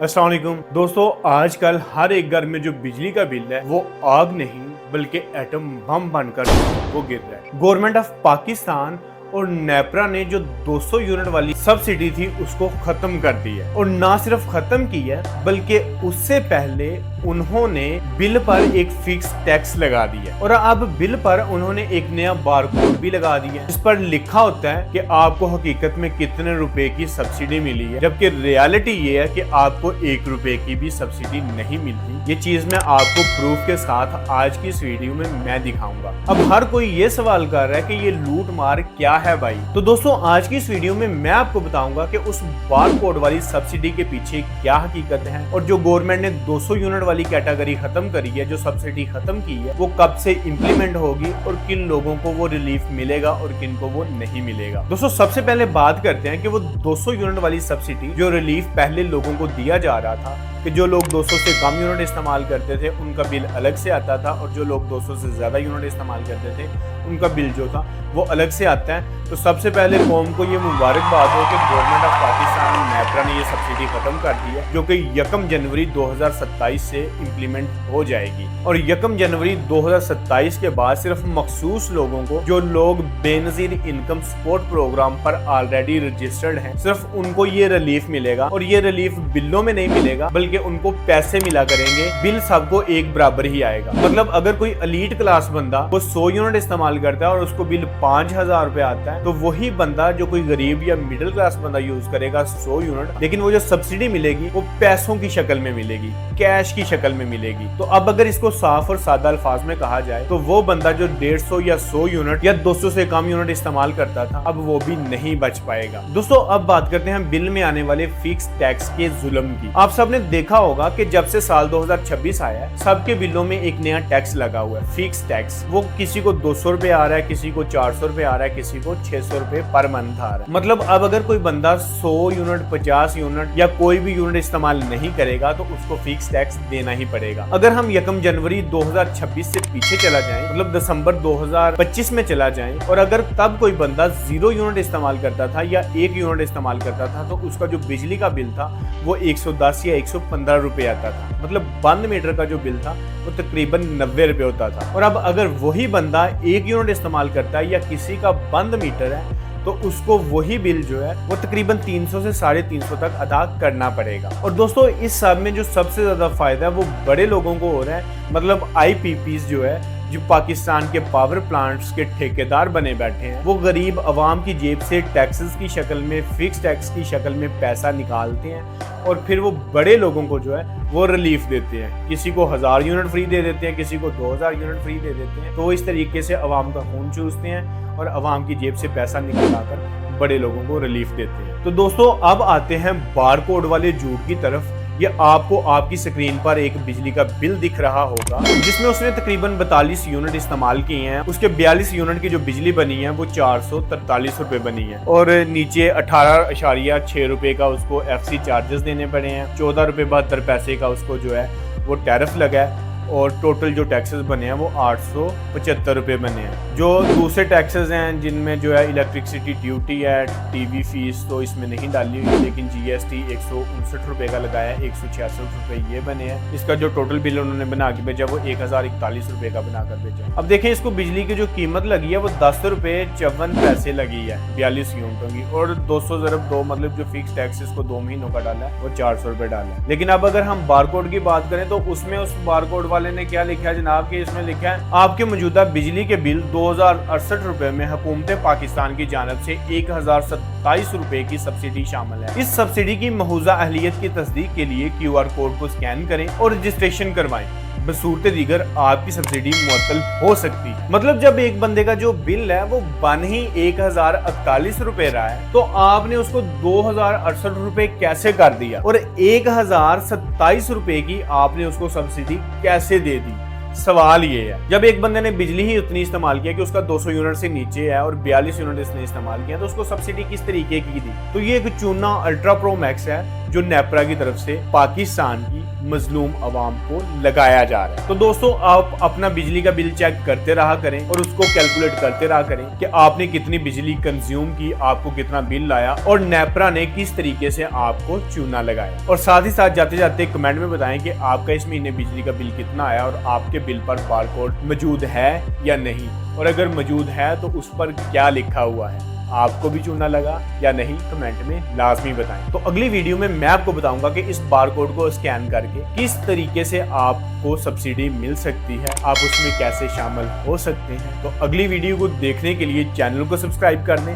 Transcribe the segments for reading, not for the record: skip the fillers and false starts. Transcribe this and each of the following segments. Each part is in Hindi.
अस्सलाम वालेकुम दोस्तों, आजकल हर एक घर में जो बिजली का बिल है वो आग नहीं बल्कि एटम बम बनकर वो गिर रहा है। गवर्नमेंट ऑफ पाकिस्तान और नेपरा ने जो 200 यूनिट वाली सब्सिडी थी उसको खत्म कर दी है, और ना सिर्फ खत्म की है बल्कि उससे पहले उन्होंने बिल पर एक फिक्स टैक्स लगा दिया, और अब बिल पर उन्होंने एक नया बारकोड भी लगा दिया इस पर लिखा होता है कि आपको हकीकत में कितने रुपए की सब्सिडी मिली है, जबकि रियलिटी ये है कि आपको 1 रुपए की भी सब्सिडी नहीं मिलती। ये चीज मैं आपको प्रूफ के साथ आज की इस वीडियो में मैं दिखाऊंगा। अब हर कोई ये सवाल कर रहा है कि ये लूट मार क्या है भाई। तो दोस्तों, आज की इस वीडियो में मैं आपको बताऊंगा कि उस बारकोड वाली सब्सिडी के पीछे क्या हकीकत है, और जो गवर्नमेंट ने 200 यूनिट वाली कैटेगरी खत्म करी है, जो सब्सिडी खत्म की है, वो कब से इंप्लीमेंट होगी और किन लोगों को वो रिलीफ मिलेगा और किन को वो नहीं मिलेगा। दोस्तों, सबसे पहले बात करते हैं कि वो 200 यूनिट वाली सब्सिडी जो रिलीफ पहले लोगों को दिया जा रहा था कि जो लोग 200 से कम यूनिट इस्तेमाल करते थे उनका बिल अलग से आता था, और जो लोग 200 से ज्यादा यूनिट इस्तेमाल करते थे उनका बिल जो था वो अलग से आता है। तो सबसे पहले कौम को ये मुबारकबाद हो कि गवर्नमेंट ऑफ पाकिस्तान नेपरा ने ये सब्सिडी खत्म कर दी है, जो कि 1 जनवरी 2027 से इम्प्लीमेंट हो जाएगी। और 1 जनवरी 2027 के बाद सिर्फ मखसूस लोगों को, जो लोग बेनजीर इनकम सपोर्ट प्रोग्राम पर ऑलरेडी रजिस्टर्ड हैं, सिर्फ उनको ये रिलीफ मिलेगा। और ये रिलीफ बिलों में नहीं मिलेगा बल्कि उनको पैसे मिला करेंगे। बिल सबको एक बराबर ही आएगा। मतलब अगर कोई एलीट क्लास बंदा वो 100 यूनिट इस्तेमाल करता है और उसको बिल 5000 रुपए आता है, तो वही बंदा जो कोई गरीब या मिडिल क्लास बंदा यूज करेगा 100 यूनिट, लेकिन वो जो सब्सिडी मिलेगी वो पैसों की शक्ल में मिलेगी, कैश की शक्ल में मिलेगी। तो अब अगर इसको साफ और सादा अल्फाज में कहा जाए तो वो बंदा जो 150 या 100 यूनिट या 200 से कम यूनिट इस्तेमाल करता था, अब वो भी नहीं बच पाएगा। दोस्तों, अब बात करते हैं बिल में आने वाले फिक्स टैक्स के जुल्म की। आप सबने देखा होगा कि जब से साल 2026 आया है, सबके बिलों में एक नया टैक्स लगा हुआ है, फिक्स टैक्स। वो किसी को 200 रुपए आ रहा है, किसी को 400 रुपए आ रहा है, किसी को 600 रुपए पर मंथ आ रहा है। मतलब अब अगर कोई बंदा 100 यूनिट 50 यूनिट या कोई भी यूनिट इस्तेमाल नहीं करेगा तो उसको फिक्स टैक्स देना ही पड़ेगा। अगर हम 1 जनवरी 2026 से पीछे चला जाएं, मतलब दिसंबर 2025 में चला जाएं, और अगर तब कोई बंदा 0 यूनिट इस्तेमाल करता था या 1 यूनिट इस्तेमाल करता था, तो उसका जो बिजली का बिल था वो 110 या 115 रुपए आता था। मतलब बंद मीटर का जो बिल था वो तकरीबन 90 रुपए होता था। और अब अगर वही बंदा 1 यूनिट इस्तेमाल करता है या किसी का बंद मीटर है, तो उसको वही बिल जो है वो तकरीबन 300 से 350 तक अदा करना पड़ेगा। और दोस्तों, इस सब में जो सबसे ज्यादा फायदा है वो बड़े लोगों को हो रहा है। मतलब IPPs जो है, जो पाकिस्तान के पावर प्लांट्स के ठेकेदार बने बैठे हैं, वो गरीब अवाम की जेब से टैक्सेस की शक्ल में, फिक्स टैक्स की शक्ल में पैसा निकालते हैं, और फिर वो बड़े लोगों को जो है वो रिलीफ देते हैं। किसी को 1000 यूनिट फ्री दे देते हैं, किसी को 2000 यूनिट फ्री दे देते हैं। तो वो इस तरीके से अवाम का खून चूसते हैं और अवाम की जेब से पैसा निकालकर बड़े लोगों को रिलीफ देते हैं। तो दोस्तों, अब आते हैं बारकोड वाले झूठ की तरफ। ये आपको आपकी स्क्रीन पर एक बिजली का बिल दिख रहा होगा जिसमें उसने तकरीबन 42 यूनिट इस्तेमाल किए हैं। उसके 42 यूनिट की जो बिजली बनी है वो 443 रुपए बनी है, और नीचे 18.6 रुपए का उसको FC चार्जेस देने पड़े हैं। 14 रुपए 72 पैसे का उसको जो है वो टैरिफ लगा है, और टोटल जो टैक्सेस बने हैं वो 875 रुपए बने हैं। जो दूसरे टैक्सेस हैं जिनमें जो है इलेक्ट्रिसिटी ड्यूटी है, TV फीस तो इसमें नहीं डाली हुई, लेकिन GST 159 रुपए का लगाया है, 166 रुपए ये बने हैं। इसका जो टोटल बिल उन्होंने बना के भेजा वो 1041 रुपए का बनाकर भेजा। अब देखें, इसको बिजली की जो कीमत लगी है वो 10 रुपए 54 पैसे लगी है 42 यूनिटों की, और 200 ज़रब 2 मतलब जो फिक्स टैक्स इसको 2 महीनों का डाला है वो 400 रुपए डाला है। लेकिन अब अगर हम बारकोड की बात करें तो उसमें उस बारकोड वाले ने क्या लिखा है जनाब, कि इसमें लिखा है आपके मौजूदा बिजली के बिल 2068 रुपए में हुकूमत पाकिस्तान की जानब से 1027 रुपए की सब्सिडी शामिल है। इस सब्सिडी की महूजा अहलियत की तस्दीक के लिए QR कोड को स्कैन करें और रजिस्ट्रेशन करवाएं। बसूरत दीगर आपकी सब्सिडी मुअत्तल हो सकती है। मतलब जब एक बंदे का जो बिल है वो बन ही 1041 रुपए रहा है, तो आपने उसको 2068 रुपए कैसे कर दिया, और 1027 रुपए की आपने उसको सब्सिडी कैसे दे दी? सवाल ये है, जब एक बंदे ने बिजली ही उतनी इस्तेमाल किया कि उसका 200 यूनिट से नीचे है और 42 यूनिट इसने इस्तेमाल किया, तो उसको सब्सिडी किस तरीके की दी? तो ये एक चूना अल्ट्रा प्रो मैक्स है जो नेपरा की तरफ से पाकिस्तान की मजलूम आवाम को लगाया जा रहा है। तो दोस्तों, आप अपना बिजली का बिल चेक करते रहा करें और उसको कैलकुलेट करते रहा करें कि आपने कितनी बिजली कंज्यूम की, आपको कितना बिल आया और नेपरा ने किस तरीके से आपको चूना लगाया। और साथ ही साथ जाते जाते कमेंट में बताएं कि आपका इस महीने बिजली का बिल कितना आया और आपके बिल पर बारकोड मौजूद है या नहीं, और अगर मौजूद है तो उस पर क्या लिखा हुआ है, आपको भी चूना लगा या नहीं, कमेंट में लाजमी बताएं। तो अगली वीडियो में मैं आपको बताऊंगा कि इस बारकोड को स्कैन करके किस तरीके से आपको सब्सिडी मिल सकती है, आप उसमें कैसे शामिल हो सकते हैं। तो अगली वीडियो को देखने के लिए चैनल को सब्सक्राइब कर लें,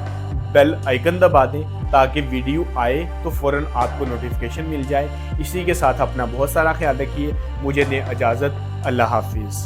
बेल आइकन दबा दें ताकि वीडियो आए तो फौरन आपको नोटिफिकेशन मिल जाए। इसी के साथ अपना बहुत सारा ख्याल रखिए। मुझे दें इजाज़त। अल्लाह हाफिज़।